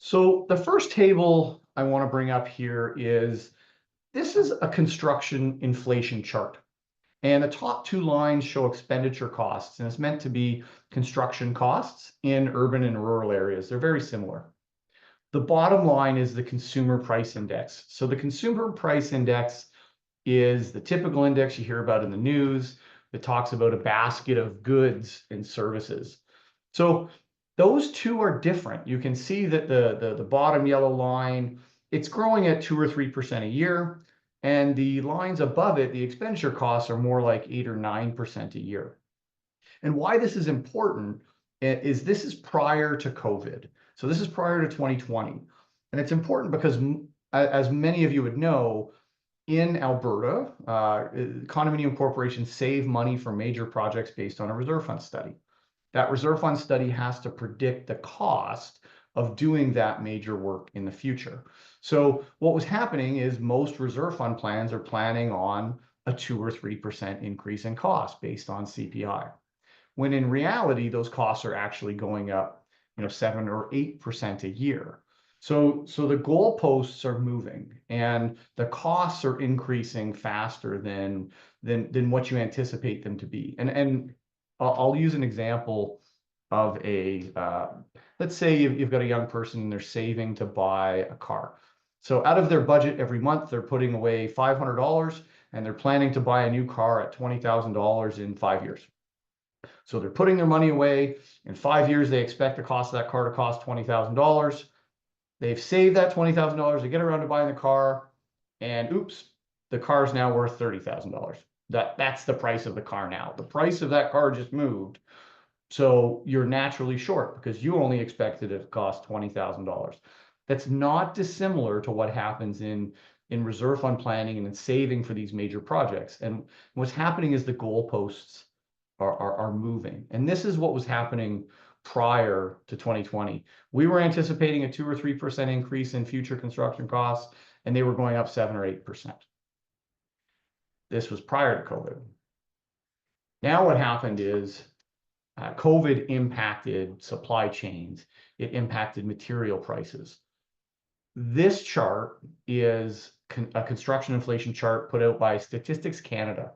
So the first table I want to bring up here is this is a construction inflation chart. And the top two lines show expenditure costs, and it's meant to be construction costs in urban and rural areas. They're very similar. The bottom line is the consumer price index. So the consumer price index is the typical index you hear about in the news that talks about a basket of goods and services. So those two are different. You can see that the bottom yellow line, it's growing at 2 or 3% a year. And the lines above it, the expenditure costs, are more like 8 or 9% a year. And why this is important is this is prior to COVID. So this is prior to 2020. And it's important because, as many of you would know, in Alberta, condominium corporations save money for major projects based on a reserve fund study. That reserve fund study has to predict the cost of doing that major work in the future. So what was happening is most reserve fund plans are planning on a 2 or 3% increase in cost based on CPI, when in reality, those costs are actually going up, 7 or 8% a year. So the goalposts are moving and the costs are increasing faster than what you anticipate them to be. And I'll use an example of let's say you've got a young person and they're saving to buy a car. So out of their budget every month, they're putting away $500 and they're planning to buy a new car at $20,000 in 5 years. So they're putting their money away. In 5 years, they expect the cost of that car to cost $20,000. They've saved that $20,000. They get around to buying the car, and oops, the car is now worth $30,000. That's the price of the car now. The price of that car just moved. So you're naturally short because you only expected it to cost $20,000. That's not dissimilar to what happens in reserve fund planning and in saving for these major projects. And what's happening is the goalposts are moving. And this is what was happening prior to 2020. We were anticipating a 2 or 3% increase in future construction costs, and they were going up 7 or 8%. This was prior to COVID. Now what happened is COVID impacted supply chains. It impacted material prices. This chart is a construction inflation chart put out by Statistics Canada.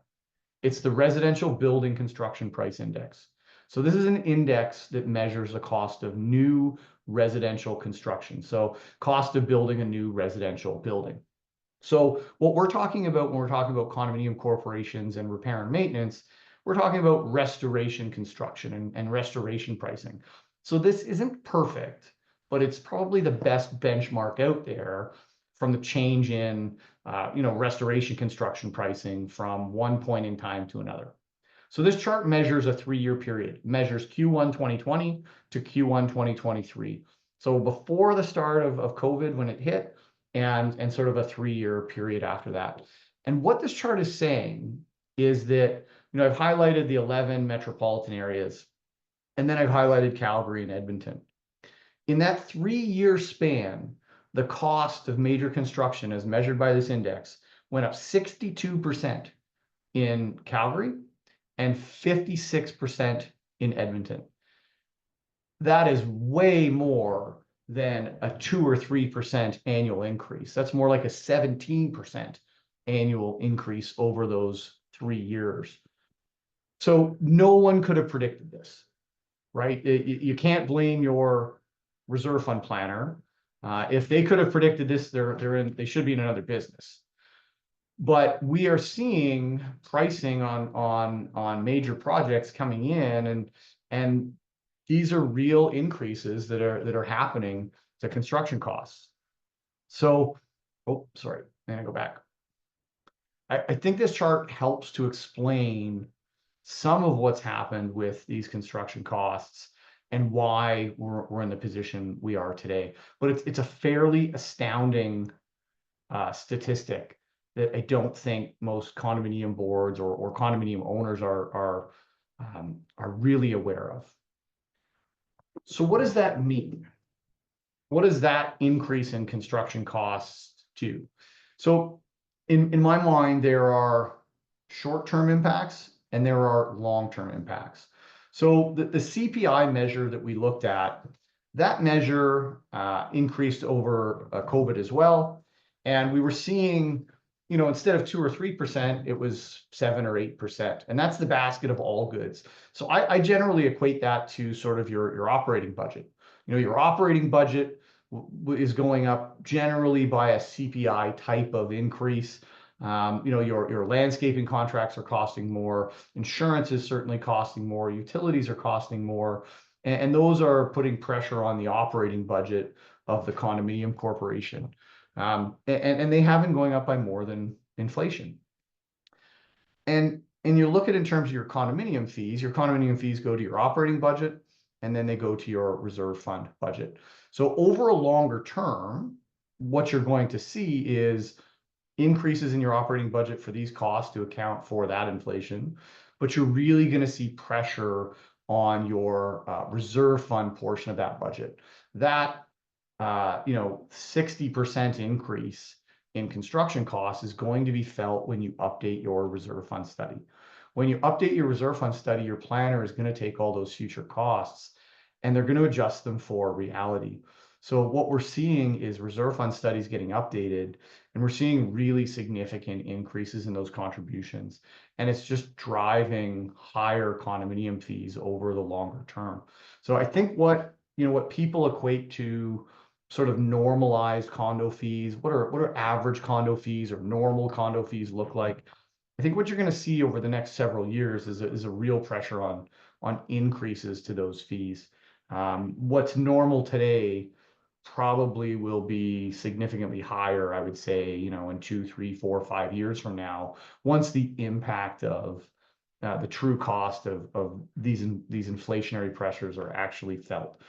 It's the Residential Building Construction Price Index. So this is an index that measures the cost of new residential construction. So cost of building a new residential building. So what we're talking about when we're talking about condominium corporations and repair and maintenance, we're talking about restoration construction and restoration pricing. So this isn't perfect, but it's probably the best benchmark out there from the change in restoration construction pricing from one point in time to another. So this chart measures a 3-year period, measures Q1 2020 to Q1 2023. So before the start of COVID when it hit, and sort of a 3-year period after that. And what this chart is saying is that, I've highlighted the 11 metropolitan areas, and then I've highlighted Calgary and Edmonton. In that 3-year span, the cost of major construction as measured by this index went up 62% in Calgary and 56% in Edmonton. That is way more than a 2 or 3% annual increase. That's more like a 17% annual increase over those 3 years. So no one could have predicted this, right? You can't blame your reserve fund planner. If they could have predicted this, they should be in another business. But we are seeing pricing on major projects coming in, and these are real increases that are happening to construction costs. So, I'm gonna go back. I think this chart helps to explain some of what's happened with these construction costs and why we're in the position we are today. But it's a fairly astounding statistic that I don't think most condominium boards or condominium owners are really aware of. So what does that mean? What does that increase in construction costs do? So in my mind, there are short-term impacts and there are long-term impacts. So the CPI measure that we looked at, That measure increased over COVID as well. And we were seeing, instead of 2 or 3%, it was 7 or 8%. And that's the basket of all goods. So I generally equate that to sort of your operating budget. Your operating budget is going up generally by a CPI type of increase. Your landscaping contracts are costing more, insurance is certainly costing more, utilities are costing more, and those are putting pressure on the operating budget of the condominium corporation. And they have been going up by more than inflation. And you look at it in terms of your condominium fees go to your operating budget, and then they go to your reserve fund budget. So over a longer term, what you're going to see is increases in your operating budget for these costs to account for that inflation, but you're really going to see pressure on your reserve fund portion of that budget. That 60% increase in construction costs is going to be felt when you update your reserve fund study. When you update your reserve fund study, your planner is going to take all those future costs and they're going to adjust them for reality. So what we're seeing is reserve fund studies getting updated, and we're seeing really significant increases in those contributions. And it's just driving higher condominium fees over the longer term. So I think what people equate to sort of normalized condo fees, what are average condo fees or normal condo fees look like? I think what you're going to see over the next several years is a real pressure on increases to those fees. What's normal today probably will be significantly higher, I would say, in 2, 3, 4, 5 years from now, once the impact of the true cost of these inflationary pressures are actually felt.